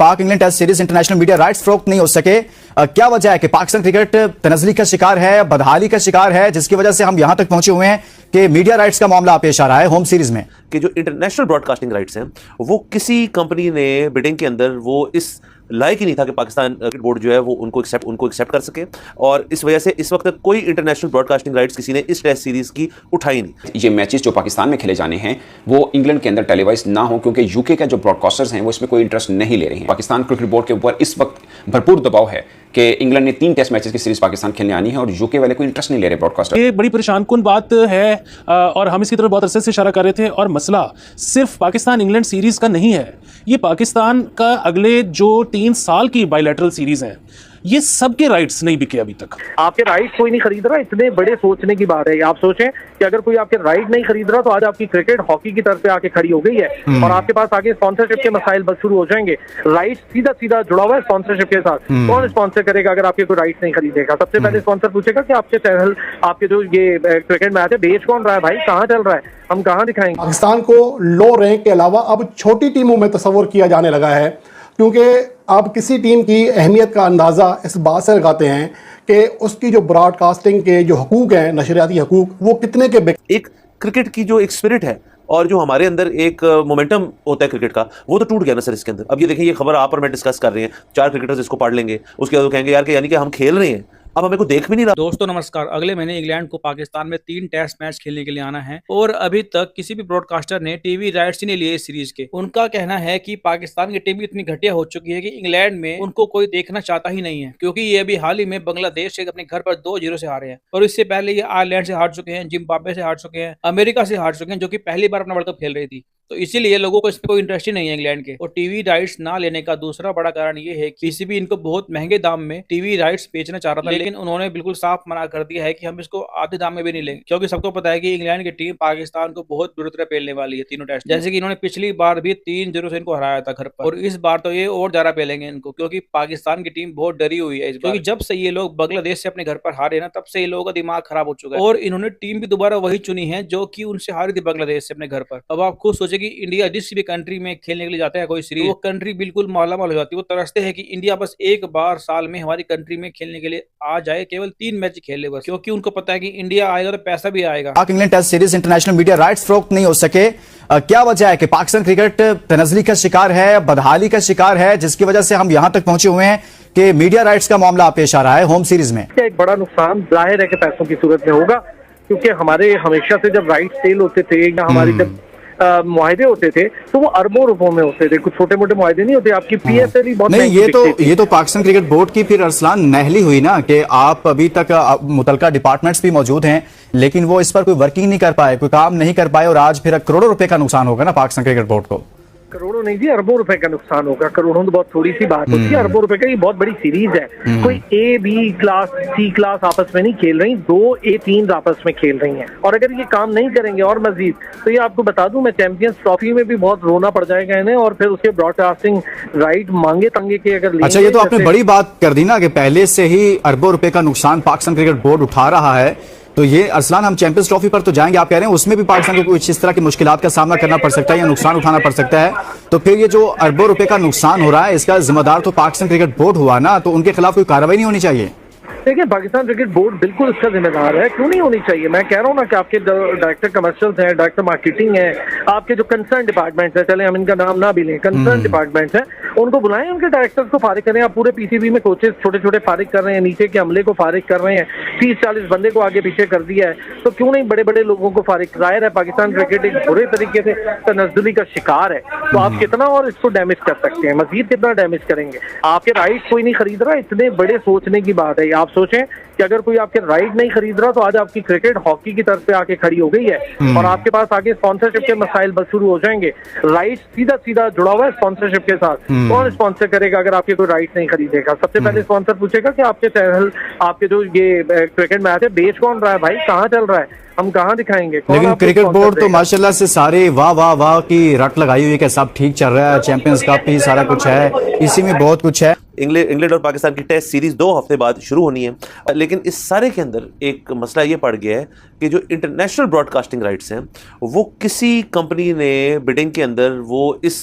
पाक England test series international media rights फरोख्त नहीं हो सके। क्या वजह है कि पाकिस्तान क्रिकेट तनज़्ज़ुली का शिकार है, बदहाली का शिकार है, जिसकी वजह से हम यहां तक पहुंचे हुए हैं कि मीडिया राइट्स का मामला पेश आ रहा है होम सीरीज में कि जो इंटरनेशनल ब्रॉडकास्टिंग राइट्स हैं वो किसी कंपनी ने बिडिंग के अंदर वो इस लायक ही नहीं था कि पाकिस्तान क्रिकेट बोर्ड जो है वो उनको एक्सेप्ट कर सके, और इस वजह से इस वक्त तक कोई इंटरनेशनल ब्रॉडकास्टिंग राइट्स किसी ने इस टेस्ट सीरीज की उठाई नहीं। ये मैचेस जो पाकिस्तान में खेले जाने हैं वो इंग्लैंड के अंदर टेलीवाइज ना हो, क्योंकि यूके का जो ब्रॉडकास्टर्स हैं वो इसमें कोई इंटरेस्ट नहीं ले रहे हैं। पाकिस्तान क्रिकेट बोर्ड के ऊपर इस वक्त भरपूर दबाव है कि इंग्लैंड ने 3 टेस्ट मैचेस की सीरीज पाकिस्तान खेलने आनी है और यूके वाले कोई इंटरेस्ट नहीं ले रहे ब्रॉडकास्टर। ये बड़ी परेशान कुन बात है और हम इसकी तरफ बहुत अरसे से इशारा कर रहे थे। और मसला सिर्फ पाकिस्तान इंग्लैंड सीरीज का नहीं है, ये पाकिस्तान का अगले जो 3 साल की बायलैटरल सीरीज हैं ये सबके राइट्स नहीं बिके अभी तक। आपके राइट कोई नहीं खरीद रहा, इतने बड़े सोचने की बात है। आप सोचें कि अगर कोई आपके राइट नहीं खरीद रहा तो आज आपकी क्रिकेट हॉकी की तरफ पे आके खड़ी हो गई है और आपके पास आगे स्पॉन्सरशिप के मसाइल बस शुरू हो जाएंगे। राइट सीधा सीधा जुड़ा हुआ है स्पॉन्सरशिप के साथ। कौन स्पॉन्सर करेगा अगर आपके कोई राइट नहीं खरीदेगा? सबसे पहले स्पॉन्सर पूछेगा कि आपके चैनल, आपके जो ये क्रिकेट मैच है बेच कौन रहा है भाई, कहाँ चल रहा है, हम कहाँ दिखाएंगे? पाकिस्तान को लो रैंक के अलावा अब छोटी टीमों में तस्वर किया जाने लगा है, क्योंकि आप किसी टीम की अहमियत का अंदाज़ा इस बात से लगाते हैं कि उसकी जो ब्रॉडकास्टिंग के जो हकूक़ हैं, नशरियाती हकूक़, वो कितने के एक क्रिकेट की जो एक स्पिरिट है और जो हमारे अंदर एक मोमेंटम होता है क्रिकेट का, वो तो टूट गया ना सर इसके अंदर। अब ये देखिए, ये खबर आप और मैं डिस्कस कर रहे हैं, 4 क्रिकेटर्स इसको पढ़ लेंगे, उसके बाद वो कहेंगे यार कि यानी कि हम खेल रहे हैं, अब हमें को देख भी नहीं रहा। दोस्तों नमस्कार, अगले महीने इंग्लैंड को पाकिस्तान में 3 टेस्ट मैच खेलने के लिए आना है और अभी तक किसी भी ब्रॉडकास्टर ने टीवी राइट्स ही नहीं लिए इस सीरीज के। उनका कहना है कि पाकिस्तान की टीम इतनी घटिया हो चुकी है कि इंग्लैंड में उनको कोई देखना चाहता ही नहीं है, क्योंकि ये अभी हाल ही में बांग्लादेश से अपने घर पर 2-0 से हारे हैं और इससे पहले ये आयरलैंड से हार चुके हैं, जिम्बाब्वे से हार चुके हैं, अमेरिका से हार चुके हैं जो कि पहली बार अपना वर्ल्ड कप खेल रही थी। तो इसीलिए लोगों को इसमें कोई इंटरेस्ट ही नहीं है इंग्लैंड के। और टीवी राइट्स ना लेने का दूसरा बड़ा कारण ये है कि पीसीबी इनको बहुत महंगे दाम में टीवी राइट्स बेचना चाह रहा था, लेकिन उन्होंने बिल्कुल साफ मना कर दिया है कि हम इसको आधे दाम में भी नहीं लेंगे, क्योंकि सबको पता है कि इंग्लैंड की टीम पाकिस्तान को बहुत बुरी तरह पेलने वाली है तीनों टेस्ट। जैसे कि इन्होंने पिछली बार भी 3-0 से इनको हराया था घर पर, और इस बार तो ये और ज्यादा पेलेंगे इनको, क्योंकि पाकिस्तान की टीम बहुत डरी हुई है इस बार। क्योंकि जब से ये लोग बांग्लादेश से अपने घर पर हारे ना, तब से ये लोगों का दिमाग खराब हो चुका है और इन्होंने टीम भी दोबारा वही चुनी है जो कि उनसे हारी थी बांग्लादेश से अपने घर पर। अब आप खुद सोचे कि इंडिया जिस भी कंट्री में खेलने के लिए जाता है कोई सीरीज, वो कंट्री बिल्कुल मालामाल हो जाती है। वो तरसते हैं कि इंडिया बस एक बार साल में हमारी कंट्री में खेलने के लिए आ जाए, केवल 3 मैच खेल ले बस, क्योंकि उनको पता है कि इंडिया आएगा तो पैसा भी आएगा। Pak England test series international media rights फरोख्त नहीं हो सके। क्या वजह है कि पाकिस्तान क्रिकेट तनज़्ज़ुली का शिकार है, बदहाली का शिकार है, जिसकी वजह से हम यहां तक पहुंचे हुए हैं कि मीडिया राइट्स का मामला पेश आ रहा है होम सीरीज में। एक बड़ा नुकसान जाहिर है कि पैसों की सूरत में होगा, क्योंकि हमारे हमेशा से जब राइट सेल होते थे या हमारी जब मुआहदे होते थे तो वो अरबों रुपयों में होते थे, कुछ छोटे मोटे मुआहदे नहीं होते। आपकी पीएसएल ही बहुत नहीं, ये तो पाकिस्तान क्रिकेट बोर्ड की फिर अरसलान नहली हुई ना, कि आप अभी तक मुतलका डिपार्टमेंट्स भी मौजूद हैं लेकिन वो इस पर कोई वर्किंग नहीं कर पाए, कोई काम नहीं कर पाए, और आज फिर करोड़ों रुपए का नुकसान होगा ना पाकिस्तान क्रिकेट बोर्ड को। करोड़ों नहीं जी, अरबों रुपए का नुकसान होगा। करोड़ों तो बहुत थोड़ी सी बात होती है, अरबों रुपए का ये बहुत बड़ी सीरीज है। कोई A B class C class आपस में नहीं खेल रही, 2 A3 आपस में खेल रही हैं। और अगर ये काम नहीं करेंगे और मजीद, तो ये आपको बता दूं, मैं चैंपियंस ट्रॉफी में भी बहुत रोना पड़ जाएगा इन्हें, और फिर उसके ब्रॉडकास्टिंग राइट मांगे तंगे के अगर अच्छा, ये तो आपने बड़ी बात कर दी ना कि पहले से ही अरबों रुपए का नुकसान पाकिस्तान क्रिकेट बोर्ड उठा रहा है। तो ये अरसलान, हम चैंपियंस ट्रॉफी पर तो जाएंगे, आप कह रहे हैं उसमें भी पाकिस्तान को कुछ इस तरह की मुश्किलात का सामना करना पड़ सकता है या नुकसान उठाना पड़ सकता है, तो फिर ये जो अरबों रुपए का नुकसान हो रहा है इसका जिम्मेदार तो पाकिस्तान क्रिकेट बोर्ड हुआ ना, तो उनके खिलाफ कोई कार्रवाई नहीं होनी चाहिए? देखिए, पाकिस्तान क्रिकेट बोर्ड बिल्कुल इसका जिम्मेदार है, क्यों नहीं होनी चाहिए? मैं कह रहा हूँ ना कि आपके डायरेक्टर कमर्शियल्स हैं, डायरेक्टर मार्केटिंग है, आपके जो कंसर्न डिपार्टमेंट्स हैं, चले हम इनका नाम ना भी लें, कंसर्न डिपार्टमेंट्स हैं, उनको बुलाएं, उनके डायरेक्टर्स को फारिग करें। आप पूरे पीसीबी में कोचेस छोटे छोटे फारिग कर रहे हैं, नीचे के अमले को फारिग कर रहे हैं, 30-40 बंदे को आगे पीछे कर दिया है, तो क्यों नहीं बड़े बड़े लोगों को फारिग? जाहिर है पाकिस्तान क्रिकेट एक बुरे तरीके से तनज़्ज़ुली का शिकार है, तो आप कितना और इसको डैमेज कर सकते हैं, मजीद कितना डैमेज करेंगे? आपके राइट कोई नहीं खरीद रहा, इतने बड़े सोचने की बात है। आप सोचें कि अगर कोई आपके राइट नहीं खरीद रहा तो आज आपकी क्रिकेट हॉकी की तरफ पे आके खड़ी हो गई है और आपके पास आगे स्पॉन्सरशिप के मसाइल बस शुरू हो जाएंगे। राइट सीधा सीधा जुड़ा हुआ है स्पॉन्सरशिप के साथ। कौन स्पॉन्सर करेगा अगर आपके कोई राइट नहीं खरीदेगा? सबसे पहले स्पॉन्सर पूछेगा कि आपके चैनल, आपके जो ये क्रिकेट मैच है बेच कौन रहा है भाई, कहाँ चल रहा है, हम कहाँ दिखाएंगे? लेकिन क्रिकेट बोर्ड तो माशाल्लाह से सारे वाह वाह वाह की रट लगाई हुई है कि सब ठीक चल रहा है, चैंपियंस कप भी सारा कुछ है, इसी में बहुत कुछ है। इंग्लैंड और पाकिस्तान की टेस्ट सीरीज 2 हफ्ते बाद शुरू होनी है, लेकिन इस सारे के अंदर एक मसला ये पड़ गया है कि जो इंटरनेशनल ब्रॉडकास्टिंग राइट्स हैं वो किसी कंपनी ने बिडिंग के अंदर वो इस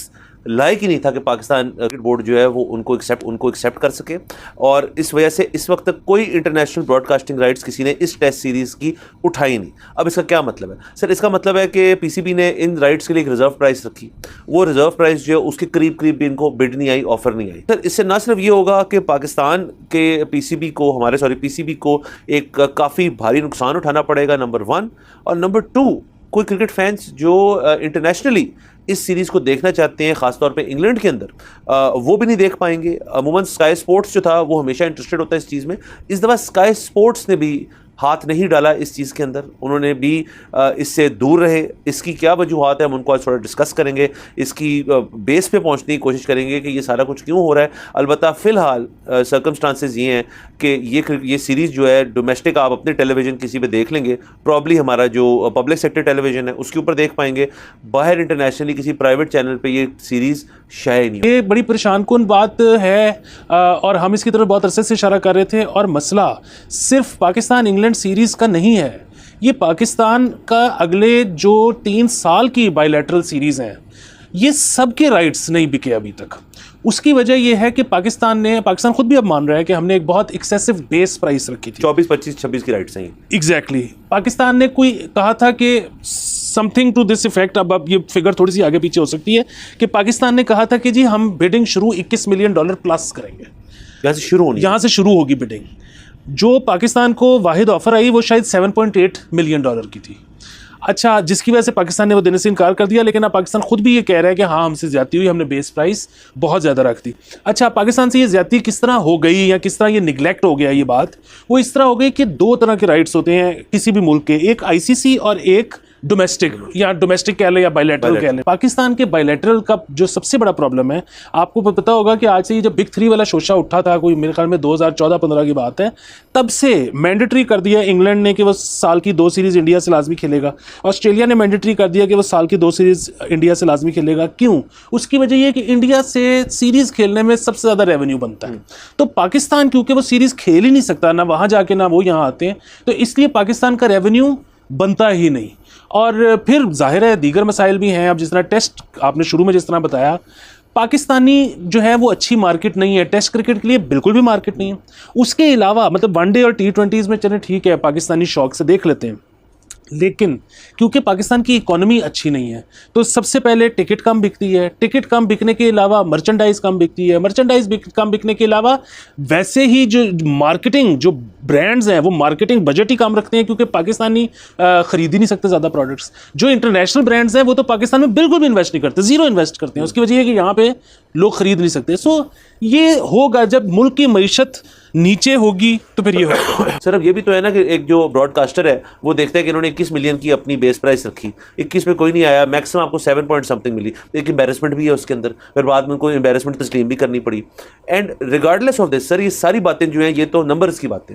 लायक ही नहीं था कि पाकिस्तान क्रिकेट बोर्ड जो है वो उनको एक्सेप्ट कर सके, और इस वजह से इस वक्त तक कोई इंटरनेशनल ब्रॉडकास्टिंग राइट्स किसी ने इस टेस्ट सीरीज़ की उठाई नहीं। अब इसका क्या मतलब है सर? इसका मतलब है कि पीसीबी ने इन राइट्स के लिए एक रिजर्व प्राइस रखी, वो रिजर्व प्राइस जो है उसके करीब भी इनको बिड नहीं आई, ऑफर नहीं आई। सर इससे ना सिर्फ ये होगा कि पाकिस्तान के पीसीबी को एक काफ़ी भारी नुकसान उठाना पड़ेगा, नंबर 1, और नंबर 2, कोई क्रिकेट फैंस जो इंटरनेशनली इस सीरीज़ को देखना चाहते हैं, ख़ासतौर पे इंग्लैंड के अंदर, वो भी नहीं देख पाएंगे। अमूमन स्काई स्पोर्ट्स जो था वो हमेशा इंटरेस्टेड होता है इस चीज़ में। इस दफ़ा स्काई स्पोर्ट्स ने भी हाथ नहीं डाला इस चीज़ के अंदर, उन्होंने भी इससे दूर रहे। इसकी क्या वजूहात है हम उनको आज थोड़ा डिस्कस करेंगे, इसकी बेस पे पहुंचने की कोशिश करेंगे कि ये सारा कुछ क्यों हो रहा है। अलबत्ता फ़िलहाल सर्कमस्टांसेस ये हैं कि ये सीरीज़ जो है डोमेस्टिक आप अपने टेलीविज़न किसी पे देख लेंगे, प्रॉब्ली हमारा जो पब्लिक सेक्टर टेलीविज़न है उसके ऊपर देख पाएंगे, बाहर इंटरनेशनली किसी प्राइवेट चैनल पर ये सीरीज़ शायद नहीं। ये बड़ी परेशान कुन बात है और हम इसकी तरफ बहुत अरसे से इशारा कर रहे थे। और मसला सिर्फ पाकिस्तान इंग्लैंड सीरीज़ का नहीं है, ये पाकिस्तान का अगले जो 3 साल की बायलैटरल सीरीज़ हैं, ये सब के राइट्स नहीं बिके अभी तक। उसकी वजह यह है कि पाकिस्तान खुद भी अब मान रहा है कि हमने एक बहुत एक्सेसिव बेस प्राइस रखी थी। 24, 25, 26 की राइट्स हैं। एग्जैक्टली पाकिस्तान ने कोई कहा था कि समथिंग टू दिस इफेक्ट, अब ये फिगर थोड़ी सी आगे पीछे हो सकती है, कि पाकिस्तान ने कहा था कि जी हम बिडिंग शुरू $21 मिलियन प्लस करेंगे, यहाँ से शुरू होगी बिडिंग। जो पाकिस्तान को वाहिद ऑफर आई वो शायद $7.8 मिलियन की थी। अच्छा, जिसकी वजह से पाकिस्तान ने वो देने से इनकार कर दिया, लेकिन अब पाकिस्तान खुद भी ये कह रहा है कि हाँ हमसे ज़्यादती हुई, हमने बेस प्राइस बहुत ज़्यादा रख दी। अच्छा, पाकिस्तान से ये ज़्यादती किस तरह हो गई या किस तरह ये निगलेक्ट हो गया, ये बात वो इस तरह हो गई कि 2 तरह के राइट्स होते हैं किसी भी मुल्क के, एक आईसीसी और एक डोमेस्टिक, या डोमेस्टिक कह लें या बायलैटरल कह लें। पाकिस्तान के बायलैटरल का जो सबसे बड़ा प्रॉब्लम है, आपको पता होगा कि आज से ये जब बिग 3 वाला शोशा उठा था, कोई मेरे ख्याल में 2014-15 की बात है, तब से मैंडेटरी कर दिया इंग्लैंड ने कि वो साल की 2 सीरीज़ इंडिया से लाजमी खेलेगा। ऑस्ट्रेलिया ने मैंडेटरी कर दिया कि वो साल की 2 सीरीज़ इंडिया से लाजमी खेलेगा। क्यों? उसकी वजह यह है कि इंडिया से सीरीज़ खेलने में सबसे ज़्यादा रेवेन्यू बनता है। तो पाकिस्तान क्योंकि वो सीरीज़ खेल ही नहीं सकता, ना वहाँ जाके ना वो यहाँ आते हैं, तो इसलिए पाकिस्तान का रेवेन्यू बनता ही नहीं। और फिर जाहिर है दीगर मसाइल भी हैं। अब जिस तरह टेस्ट आपने शुरू में जिस तरह बताया, पाकिस्तानी जो है वो अच्छी मार्केट नहीं है, टेस्ट क्रिकेट के लिए बिल्कुल भी मार्केट नहीं है। उसके अलावा मतलब वनडे और T20s में चले ठीक है, पाकिस्तानी शौक से देख लेते हैं, लेकिन क्योंकि पाकिस्तान की इकोनॉमी अच्छी नहीं है तो सबसे पहले टिकट कम बिकती है। टिकट कम बिकने के अलावा मर्चेंडाइज कम बिकती है। मर्चेंडाइज कम बिकने के अलावा वैसे ही जो मार्केटिंग, जो ब्रांड्स हैं वो मार्केटिंग बजट ही कम रखते हैं, क्योंकि पाकिस्तानी खरीद ही नहीं सकते ज़्यादा प्रोडक्ट्स। जो इंटरनेशनल ब्रांड्स हैं वो तो पाकिस्तान में बिल्कुल भी इन्वेस्ट नहीं करते, ज़ीरो इन्वेस्ट करते हैं। उसकी वजह है कि यहाँ पे लोग खरीद नहीं सकते। सो ये होगा जब मुल्क की मईशत नीचे होगी तो फिर ये होगा। सर अब ये भी तो है ना कि एक जो ब्रॉडकास्टर है वो देखता है कि इन्होंने 21 मिलियन की अपनी बेस प्राइस रखी, 21 में कोई नहीं आया, मैक्सिमम आपको 7 पॉइंट समथिंग मिली। एक एम्बेरसमेंट भी है उसके अंदर, फिर बाद में उनको एम्बेरसमेंट तस्लीम भी करनी पड़ी। And regardless of this sir, ये सारी बातें जो हैं ये तो नंबर्स की बातें,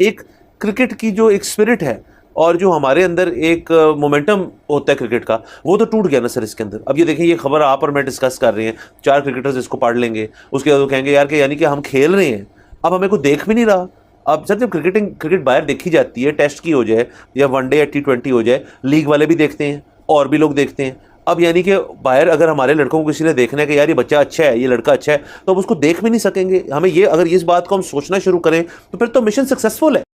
एक क्रिकेट की जो एक स्पिरिट है और जो हमारे अंदर एक मोमेंटम होता है क्रिकेट का, वो तो टूट गया ना सर इसके अंदर। अब ये देखें, ये खबर आप और मैं डिस्कस कर रहे हैं, 4 क्रिकेटर्स इसको पढ़ लेंगे, उसके बाद वो कहेंगे यार कि यानी कि हम खेल रहे हैं, अब हमें कोई देख भी नहीं रहा। अब सर जब क्रिकेट बाहर देखी जाती है, टेस्ट की हो जाए या वनडे या T20 हो जाए, लीग वाले भी देखते हैं और भी लोग देखते हैं। अब यानी कि बाहर अगर हमारे लड़कों को किसी ने देखना है कि यार ये बच्चा अच्छा है, ये लड़का अच्छा है, तो अब उसको देख भी नहीं सकेंगे। हमें ये, अगर इस बात को हम सोचना शुरू करें तो फिर तो मिशन सक्सेसफुल है।